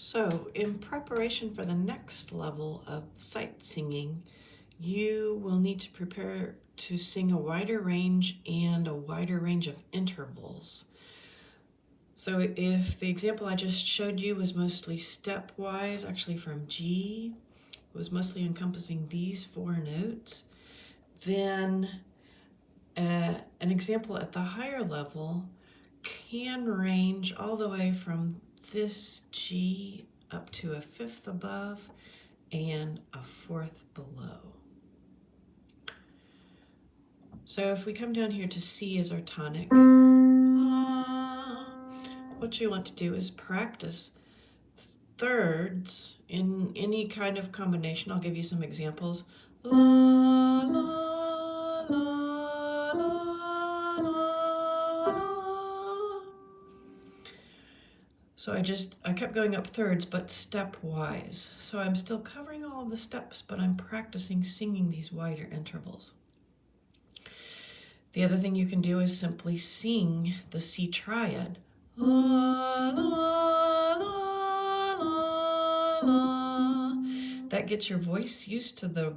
So in preparation for the next level of sight singing, you will need to prepare to sing a wider range and a wider range of intervals. So if the example I just showed you was mostly stepwise, actually from G, was mostly encompassing these 4 notes, then an example at the higher level can range all the way from this G up to a 5th above and a 4th below. So if we come down here to C as our tonic, what you want to do is practice thirds in any kind of combination. I'll give you some examples. La, la, la, la, la, la. So I kept going up thirds, but stepwise. So I'm still covering all of the steps, but I'm practicing singing these wider intervals. The other thing you can do is simply sing the C triad. La, la, la, la, la. That gets your voice used to the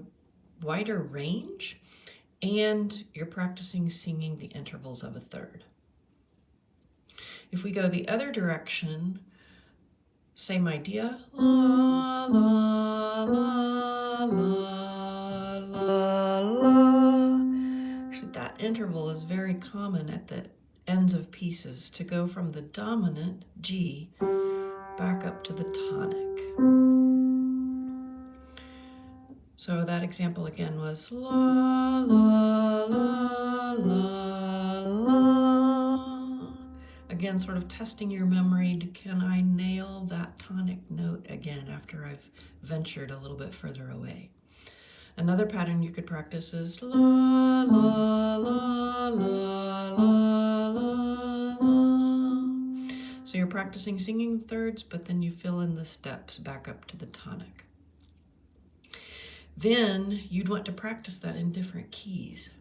wider range, and you're practicing singing the intervals of a third. If we go the other direction, same idea. La, la, la, la, la, la. Actually, that interval is very common at the ends of pieces, to go from the dominant G back up to the tonic. So that example again was la, la, la, la, la. Again, sort of testing your memory. Can I nail that tonic note again after I've ventured a little bit further away? Another pattern you could practice is la, la, la, la, la, la, la. So you're practicing singing thirds, but then you fill in the steps back up to the tonic. Then you'd want to practice that in different keys.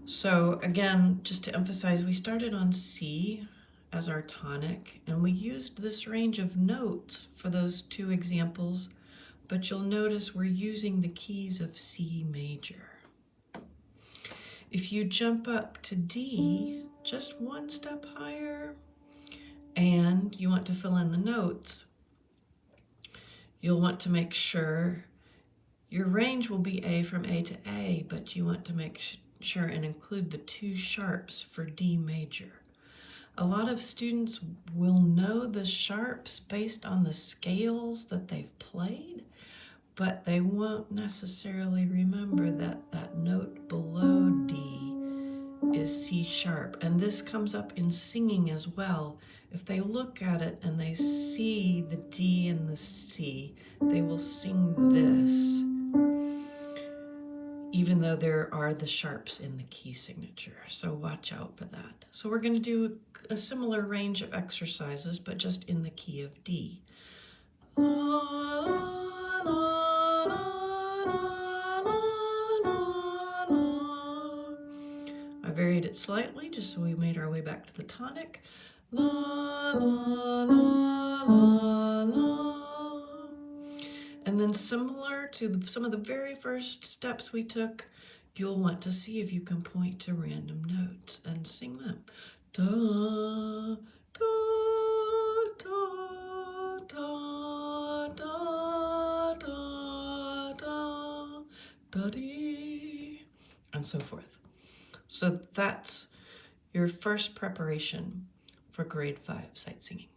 So again, just to emphasize, we started on C as our tonic, and we used this range of notes for those 2 examples, but you'll notice we're using the keys of C major. If you jump up to D, just 1 step higher, and you want to fill in the notes, you'll want to make sure your range will be A from A to A, but you want to make sure and include the 2 sharps for D major. A lot of students will know the sharps based on the scales that they've played, but they won't necessarily remember that that note below D is C sharp. And this comes up in singing as well. If they look at it and they see the D and the C, they will sing this, even though there are the sharps in the key signature. So watch out for that. So we're going to do a similar range of exercises, but just in the key of D. La, la, la, la, la, la. I varied it slightly just so we made our way back to the tonic. La, la, la, la, la. And then similar to some of the very first steps we took, you'll want to see if you can point to random notes and sing them. Da, da, da, da, da, da, da, da, dee, and so forth. So that's your first preparation for grade 5 sight singing.